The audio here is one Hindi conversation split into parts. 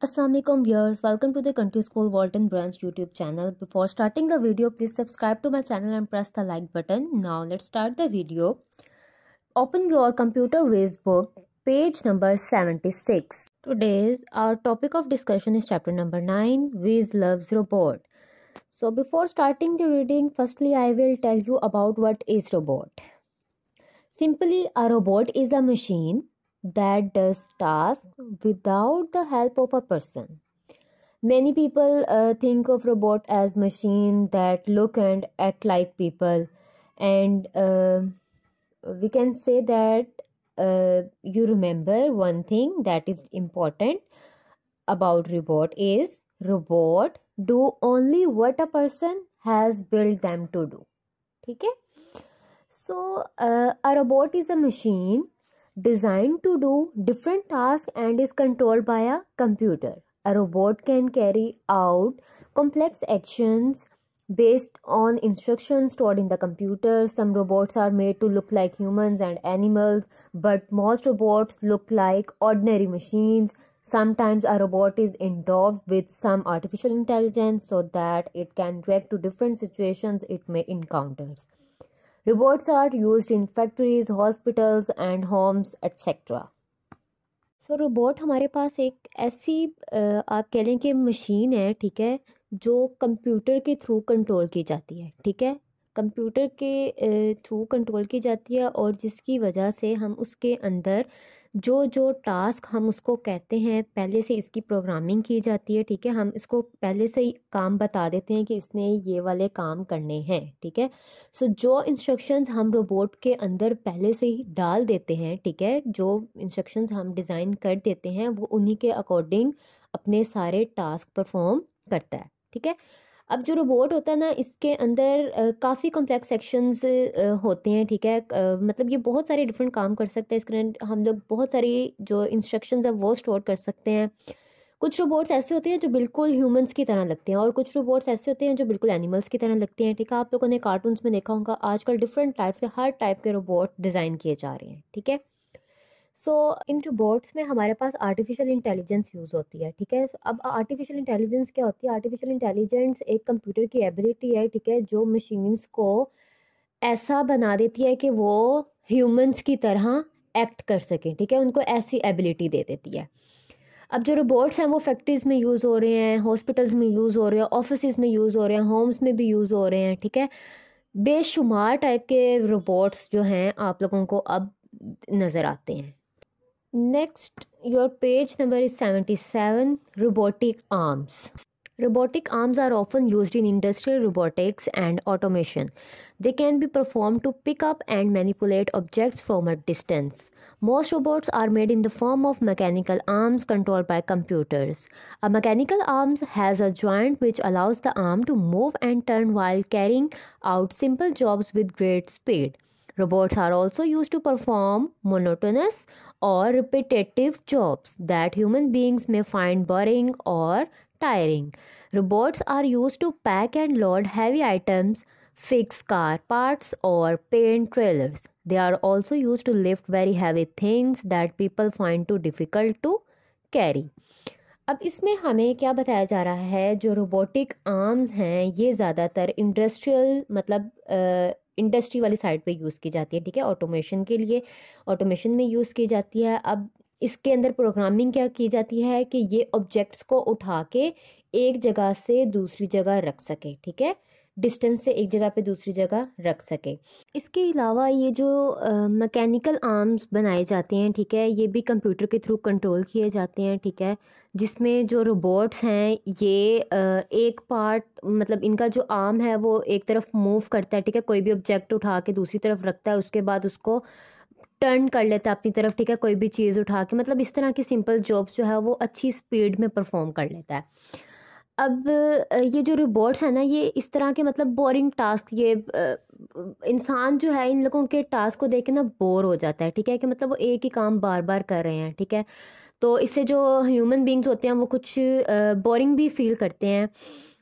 Assalamu alaikum viewers, welcome to the Country School Walton Branch YouTube channel. Before starting the video, please subscribe to my channel and press the like button. Now let's start the video. Open your computer Wiz book, page number 76. Today's our topic of discussion is chapter number 9, Wiz loves robot. So before starting the reading, firstly I will tell you about what is robot. Simply, a robot is a machine that does tasks without the help of a person. Many people think of robot as machines that look and act like people, and we can say that you remember one thing that is important about robot is robot do only what a person has built them to do. ठीक है? So a robot is a machine designed to do different tasks and is controlled by a computer. A robot can carry out complex actions based on instructions stored in the computer. Some robots are made to look like humans and animals, but most robots look like ordinary machines. Sometimes a robot is endowed with some artificial intelligence so that it can react to different situations it may encounter. Robots are used in factories, hospitals and homes, etc. So robot हमारे पास एक ऐसी आप कह लें कि मशीन है, ठीक है, जो कंप्यूटर के थ्रू कंट्रोल की जाती है, ठीक है, कंप्यूटर के थ्रू कंट्रोल की जाती है और जिसकी वजह से हम उसके अंदर जो टास्क हम उसको कहते हैं पहले से इसकी प्रोग्रामिंग की जाती है, ठीक है, हम इसको पहले से ही काम बता देते हैं कि इसने ये वाले काम करने हैं, ठीक है. सो जो इंस्ट्रक्शंस हम रोबोट के अंदर पहले से ही डाल देते हैं, ठीक है, जो इंस्ट्रक्शंस हम डिज़ाइन कर देते हैं वो उन्हीं के अकॉर्डिंग अपने सारे टास्क परफॉर्म करता है, ठीक है. अब जो रोबोट होता है ना, इसके अंदर काफ़ी कॉम्प्लेक्स सेक्शंस होते हैं, ठीक है, मतलब ये बहुत सारे डिफरेंट काम कर सकते हैं. इसके अंदर हम लोग बहुत सारी जो इंस्ट्रक्शंस है वो स्टोर कर सकते हैं. कुछ रोबोट्स ऐसे होते हैं जो बिल्कुल ह्यूमंस की तरह लगते हैं और कुछ रोबोट्स ऐसे होते हैं जो बिल्कुल एनिमल्स की तरह लगते हैं, ठीक है. आप लोगों ने कार्टून्स में देखा होगा आजकल डिफरेंट टाइप्स के हर टाइप के रोबोट डिज़ाइन किए जा रहे हैं, ठीक है. सो इन रोबोट्स में हमारे पास आर्टिफिशियल इंटेलिजेंस यूज़ होती है, ठीक है. अब आर्टिफिशियल इंटेलिजेंस क्या होती है? आर्टिफिशियल इंटेलिजेंस एक कंप्यूटर की एबिलिटी है, ठीक है, जो मशीन्स को ऐसा बना देती है कि वो ह्यूमंस की तरह एक्ट कर सकें, ठीक है, उनको ऐसी एबिलिटी दे देती है. अब जो रोबोट्स हैं वो फैक्ट्रीज़ में यूज़ हो रहे हैं, हॉस्पिटल्स में यूज़ हो रहे हैं, ऑफिस में यूज़ हो रहे हैं, होम्स में भी यूज़ हो रहे हैं, ठीक है. बेशुमार टाइप के रोबोट्स जो हैं आप लोगों को अब नज़र आते हैं. Next, your page number is 77, robotic arms. Robotic arms are often used in industrial robotics and automation. They can be performed to pick up and manipulate objects from a distance. Most robots are made in the form of mechanical arms controlled by computers. A mechanical arm has a joint which allows the arm to move and turn while carrying out simple jobs with great speed. Robots are also used to perform monotonous or repetitive jobs that human beings may find boring or tiring. Robots are used to pack and load heavy items, fix car parts, or paint trailers. They are also used to lift very heavy things that people find too difficult to carry. अब इसमें हमें क्या बताया जा रहा है, जो रोबोटिक आर्म्स हैं ये ज़्यादातर इंडस्ट्रियल मतलब इंडस्ट्री वाली साइड पे यूज़ की जाती है, ठीक है, ऑटोमेशन के लिए ऑटोमेशन में यूज़ की जाती है. अब इसके अंदर प्रोग्रामिंग क्या की जाती है कि ये ऑब्जेक्ट्स को उठा के एक जगह से दूसरी जगह रख सके, ठीक है, डिस्टेंस से एक जगह पे दूसरी जगह रख सके. इसके अलावा ये जो मैकेनिकल आर्म्स बनाए जाते हैं, ठीक है, ये भी कंप्यूटर के थ्रू कंट्रोल किए जाते हैं, ठीक है, जिसमें जो रोबोट्स हैं ये एक पार्ट मतलब इनका जो आर्म है वो एक तरफ मूव करता है, ठीक है, कोई भी ऑब्जेक्ट उठा के दूसरी तरफ रखता है, उसके बाद उसको टर्न कर लेता है अपनी तरफ, ठीक है, कोई भी चीज़ उठा के, मतलब इस तरह की सिंपल जॉब्स जो है वो अच्छी स्पीड में परफॉर्म कर लेता है. अब ये जो रोबोट्स हैं ना, ये इस तरह के मतलब बोरिंग टास्क, ये इंसान जो है इन लोगों के टास्क को देख के ना बोर हो जाता है, ठीक है, कि मतलब वो एक ही काम बार बार कर रहे हैं, ठीक है. तो इससे जो ह्यूमन बींग्स होते हैं वो कुछ बोरिंग भी फील करते हैं.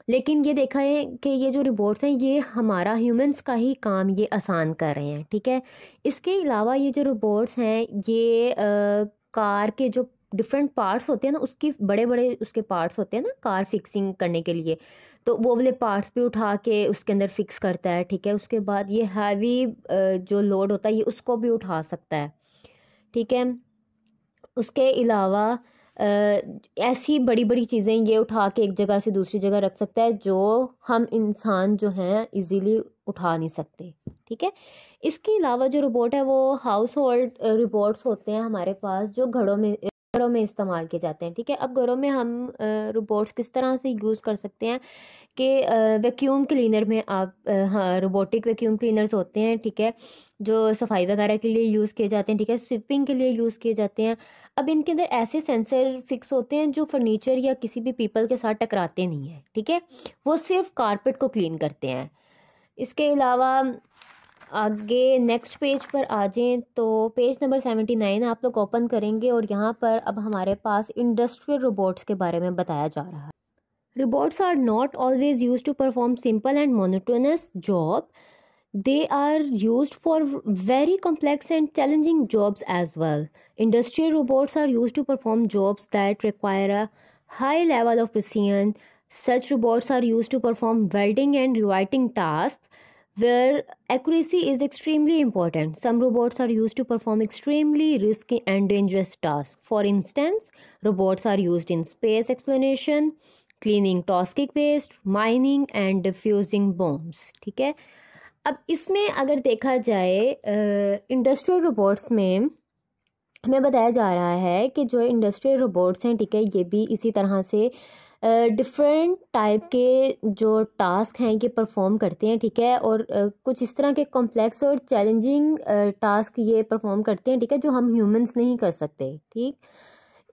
लेकिन ये देखा है कि ये जो रोबोट्स हैं ये हमारा ह्यूमंस का ही काम ये आसान कर रहे हैं, ठीक है. इसके अलावा ये जो रोबोट्स हैं ये कार के जो डिफरेंट पार्ट्स होते हैं ना, उसकी बड़े बड़े उसके पार्ट्स होते हैं ना कार फिक्सिंग करने के लिए, तो वो वाले पार्ट्स भी उठा के उसके अंदर फिक्स करता है, ठीक है। उसके बाद ये हैवी जो लोड होता है ये उसको भी उठा सकता है, ठीक है। उसके अलावा ऐसी बड़ी बड़ी चीज़ें ये उठा के एक जगह से दूसरी जगह रख सकता है जो हम इंसान जो हैं इजीली उठा नहीं सकते, ठीक है। इसके अलावा जो रोबोट है वो हाउस होल्ड रोबोट्स होते हैं हमारे पास, जो घरों में इस्तेमाल किए जाते हैं, ठीक है। अब घरों में हम रोबोट्स किस तरह से यूज़ कर सकते हैं कि वैक्यूम क्लीनर में आप हाँ, रोबोटिक वैक्यूम क्लीनर्स होते हैं, ठीक है, जो सफाई वगैरह के लिए यूज़ किए जाते हैं, ठीक है, स्वीपिंग के लिए यूज़ किए जाते हैं। अब इनके अंदर ऐसे सेंसर फिक्स होते हैं जो फर्नीचर या किसी भी पीपल के साथ टकराते नहीं हैं, ठीक है, वो सिर्फ कारपेट को क्लीन करते हैं। इसके अलावा आगे नेक्स्ट पेज पर आ जाएं तो पेज नंबर 79 आप लोग ओपन करेंगे और यहाँ पर अब हमारे पास इंडस्ट्रियल रोबोट्स के बारे में बताया जा रहा है। Robots are not always used to perform simple and monotonous job. They are used for very complex and challenging jobs as well. Industrial robots are used to perform jobs that require a high level of precision. Such robots are used to perform welding and rewriting tasks where accuracy is extremely important. Some robots are used to perform extremely risky and dangerous tasks. For instance, robots are used in space exploration, cleaning toxic waste, mining and defusing bombs, ठीक है। अब इसमें अगर देखा जाए इंडस्ट्रियल रोबोट्स में हमें बताया जा रहा है कि जो इंडस्ट्रियल रोबोट्स हैं, ठीक है, ये भी इसी तरह से डिफरेंट टाइप के जो टास्क हैं ये परफॉर्म करते हैं, ठीक है, और कुछ इस तरह के कॉम्प्लेक्स और चैलेंजिंग टास्क ये परफॉर्म करते हैं, ठीक है, जो हम ह्यूमंस नहीं कर सकते, ठीक।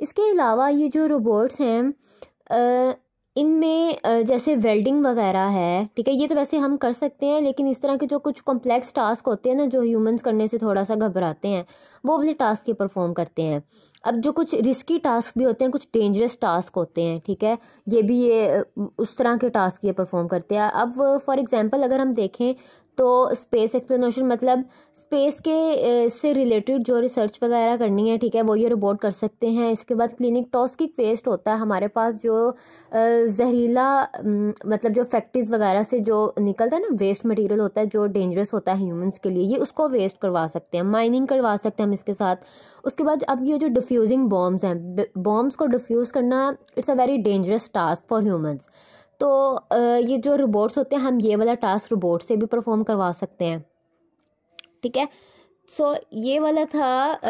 इसके अलावा ये जो रोबोट्स हैं इनमें जैसे वेल्डिंग वगैरह है, ठीक है, ये तो वैसे हम कर सकते हैं, लेकिन इस तरह के जो कुछ कॉम्प्लेक्स टास्क होते हैं ना जो ह्यूमंस करने से थोड़ा सा घबराते हैं, वो वाले टास्क ये परफॉर्म करते हैं। अब जो कुछ रिस्की टास्क भी होते हैं, कुछ डेंजरस टास्क होते हैं, ठीक है, ये उस तरह के टास्क ये परफॉर्म करते हैं। अब फॉर एग्जांपल अगर हम देखें तो स्पेस एक्सप्लोरेशन मतलब स्पेस के से रिलेटेड जो रिसर्च वगैरह करनी है, ठीक है, वो ये रोबोट कर सकते हैं। इसके बाद क्लिनिक टॉक्सिक वेस्ट होता है हमारे पास, जो जहरीला मतलब जो फैक्ट्रीज वगैरह से जो निकलता है ना वेस्ट मटेरियल होता है जो डेंजरस होता है ह्यूमंस के लिए, ये उसको वेस्ट करवा सकते हैं, माइनिंग करवा सकते हैं हम इसके साथ। उसके बाद अब ये जो डिफ्यूजिंग बॉम्ब्स हैं, बॉम्ब्स को डिफ्यूज़ करना it's a very dangerous task for humans, तो ये जो रोबोट्स होते हैं हम ये वाला टास्क रोबोट से भी परफॉर्म करवा सकते हैं, ठीक है। सो ये वाला था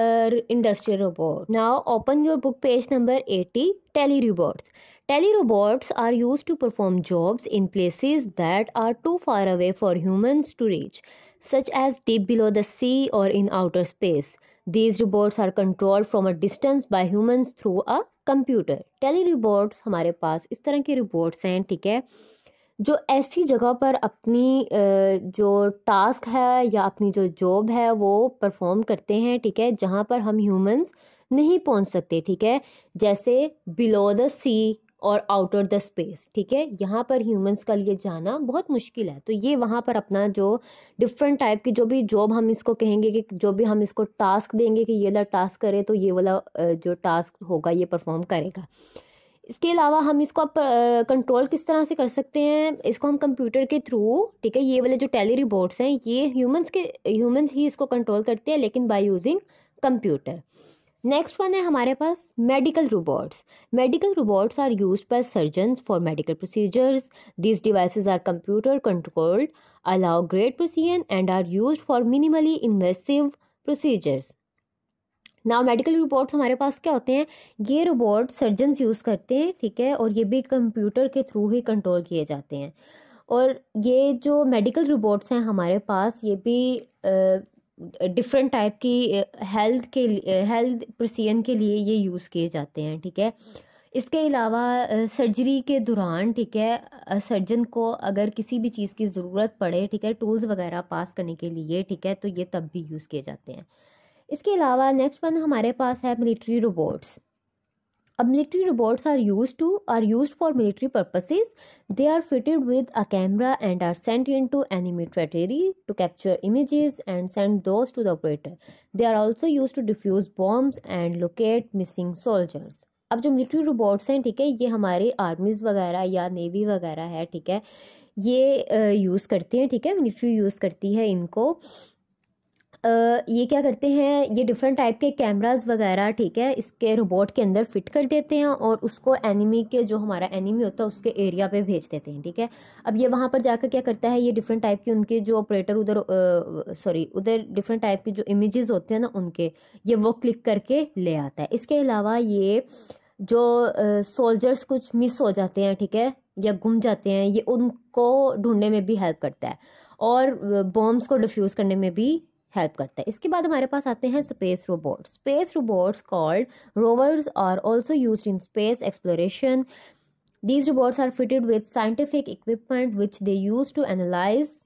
industrial robot. Now open your book page number 80, tele robots. Tele robots are used to perform jobs in places that are too far away for humans to reach, such as deep below the sea or in outer space. These robots are controlled from a distance by humans through a computer. Tele robots हमारे पास इस तरह के robots हैं, ठीक है, जो ऐसी जगह पर अपनी जो टास्क है या अपनी जो जॉब है वो परफॉर्म करते हैं, ठीक है, जहाँ पर हम ह्यूमंस नहीं पहुँच सकते, ठीक है, जैसे बिलो द सी और आउटर द स्पेस, ठीक है, यहाँ पर ह्यूमंस का लिए जाना बहुत मुश्किल है, तो ये वहाँ पर अपना जो डिफरेंट टाइप की जो भी जॉब हम इसको कहेंगे कि जो भी हम इसको टास्क देंगे कि ये वाला टास्क करे तो ये वाला जो टास्क होगा ये परफॉर्म करेगा। इसके अलावा हम इसको आप कंट्रोल किस तरह से कर सकते हैं, इसको हम कंप्यूटर के थ्रू, ठीक है, ये वाले जो टेली रोबोट्स हैं ये ह्यूमंस ही इसको कंट्रोल करते हैं, लेकिन by using computer. Next one है हमारे पास medical robots. Medical robots are used by surgeons for medical procedures. These devices are computer controlled, allow great precision and are used for minimally invasive procedures. Now medical robots हमारे पास क्या होते हैं, ये रोबोट सर्जन्स यूज़ करते हैं, ठीक है, और ये भी कंप्यूटर के थ्रू ही कंट्रोल किए जाते हैं। और ये जो मेडिकल रोबोट्स हैं हमारे पास ये भी डिफरेंट टाइप की हेल्थ प्रिसीजन के लिए ये यूज़ किए जाते हैं, ठीक है। इसके अलावा सर्जरी के दौरान, ठीक है, सर्जन को अगर किसी भी चीज़ की ज़रूरत पड़े, ठीक है, टूल्स वगैरह पास करने के लिए, ठीक है, तो ये तब भी यूज़ किए जाते हैं। इसके अलावा नेक्स्ट वन हमारे पास है military robots. military robots are used for military purposes. They are fitted with a camera and are sent into enemy territory to capture images and send those to the operator. They are also used to defuse bombs and locate missing soldiers. अब जो मिलिट्री रोबोट्स हैं, ठीक है, ये हमारे आर्मीज़ वगैरह या नेवी वगैरह है, ठीक है, ये यूज़ करते हैं, ठीक है, मिलिट्री यूज़ करती है इनको। ये क्या करते हैं, ये डिफरेंट टाइप के कैमरास वगैरह, ठीक है, इसके रोबोट के अंदर फिट कर देते हैं और उसको एनिमी के, जो हमारा एनिमी होता है उसके एरिया पे भेज देते हैं, ठीक है। अब ये वहाँ पर जाकर क्या करता है, ये डिफरेंट टाइप के उनके जो ऑपरेटर उधर डिफरेंट टाइप के जो इमेजेस होते हैं ना उनके, ये वो क्लिक करके ले आता है। इसके अलावा ये जो सोल्जर्स कुछ मिस हो जाते हैं, ठीक है, या गुम जाते हैं, ये उनको ढूंढने में भी हेल्प करता है और बॉम्ब्स को डिफ्यूज़ करने में भी हेल्प करता है। इसके बाद हमारे पास आते हैं space robots. Space robots called rovers are also used in space exploration. These robots are fitted with scientific equipment which they use to analyze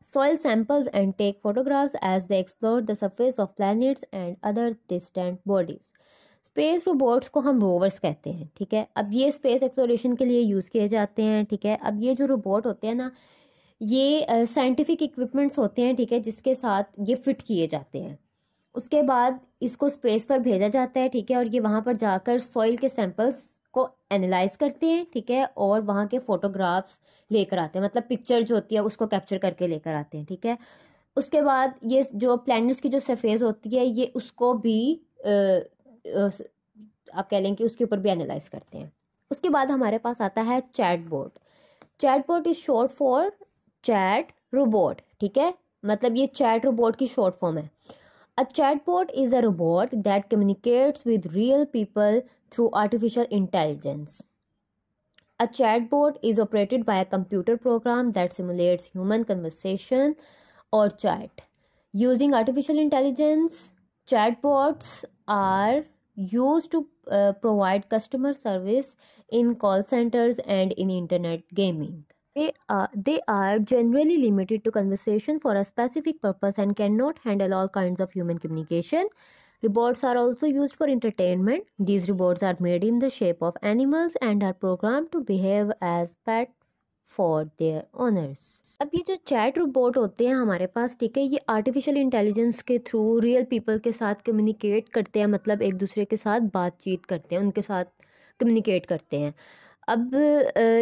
soil samples and take photographs as they explore the surface of planets and other distant bodies. Space robots को हम रोवर्स कहते हैं, ठीक है। अब ये स्पेस एक्सप्लोरेशन के लिए यूज़ किए जाते हैं, ठीक है। अब ये जो रोबोट होते हैं ना, ये साइंटिफिक इक्विपमेंट्स होते हैं, ठीक है, जिसके साथ ये फिट किए जाते हैं। उसके बाद इसको स्पेस पर भेजा जाता है, ठीक है, और ये वहाँ पर जाकर सॉइल के सैंपल्स को एनालाइज करते हैं, ठीक है, और वहाँ के फोटोग्राफ्स लेकर आते हैं, मतलब पिक्चर जो होती है उसको कैप्चर करके लेकर आते हैं, ठीक है। उसके बाद ये जो प्लैनेट्स की जो सरफेस होती है, ये उसको भी आप कह लें कि उसके ऊपर भी एनालाइज करते हैं। उसके बाद हमारे पास आता है chatbot. Chatbot is short for chat robot, ठीक है, मतलब ये चैट रोबोट की शॉर्ट फॉर्म है। A chatbot is a robot that communicates with real people through artificial intelligence. A chatbot is operated by a computer program that simulates human conversation or chat. Using artificial intelligence, chatbots are used to provide customer service in call centers and in internet gaming. They are generally limited to conversation for a specific purpose and cannot handle all kinds of human communication. Robots are also used for entertainment. These robots are made in the shape of animals and are programmed to behave as pet for their owners. अब ये जो चैट रोबोट होते हैं हमारे पास, ठीक है, ये आर्टिफिशियल इंटेलिजेंस के थ्रू रियल पीपल के साथ कम्युनिकेट करते हैं, मतलब एक दूसरे के साथ बातचीत करते हैं, उनके साथ कम्युनिकेट करते हैं। अब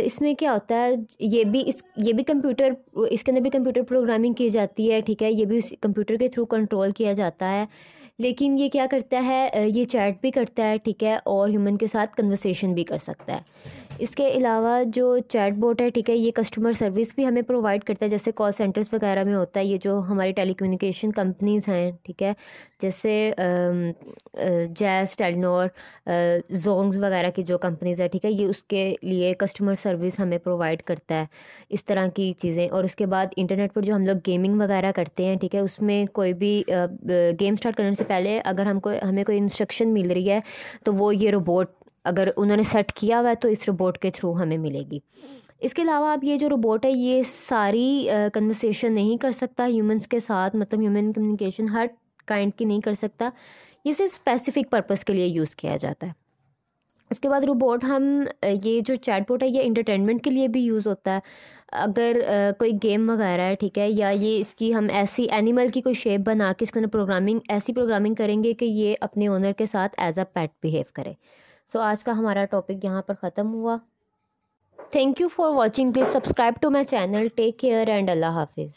इसमें क्या होता है, ये भी कंप्यूटर, इसके अंदर भी कंप्यूटर प्रोग्रामिंग की जाती है, ठीक है, ये भी उस कंप्यूटर के थ्रू कंट्रोल किया जाता है। लेकिन ये क्या करता है, ये चैट भी करता है, ठीक है, और ह्यूमन के साथ कन्वर्सेशन भी कर सकता है। इसके अलावा जो चैट बोट है, ठीक है, ये कस्टमर सर्विस भी हमें प्रोवाइड करता है, जैसे कॉल सेंटर्स वगैरह में होता है। ये जो हमारी टेलीकम्युनिकेशन कंपनीज़ हैं, ठीक है, जैसे जैस, टेलीनॉर, जोंग्स वगैरह की जो कंपनीज़ है, ठीक है, ये उसके लिए कस्टमर सर्विस हमें प्रोवाइड करता है, इस तरह की चीज़ें। और उसके बाद इंटरनेट पर जो हम लोग गेमिंग वगैरह करते हैं, ठीक है, उसमें कोई भी गेम स्टार्ट करने से पहले अगर हमें कोई इंस्ट्रक्शन मिल रही है, तो वो ये रोबोट अगर उन्होंने सेट किया हुआ है तो इस रोबोट के थ्रू हमें मिलेगी। इसके अलावा अब ये जो रोबोट है, ये सारी कन्वर्सेशन नहीं कर सकता ह्यूमंस के साथ, मतलब ह्यूमन कम्युनिकेशन हर काइंड की नहीं कर सकता, ये सिर्फ स्पेसिफिक पर्पस के लिए यूज़ किया जाता है। उसके बाद रोबोट ये जो चैटबॉट है, ये इंटरटेनमेंट के लिए भी यूज़ होता है। अगर कोई गेम वगैरह है, ठीक है, या ये इसकी हम ऐसी एनिमल की कोई शेप बना के इसके अंदर ऐसी प्रोग्रामिंग करेंगे कि ये अपने ओनर के साथ एज अ पेट बिहेव करे। सो आज का हमारा टॉपिक यहाँ पर ख़त्म हुआ। Thank you for watching. Please subscribe to my channel. Take care and अल्लाह हाफिज़।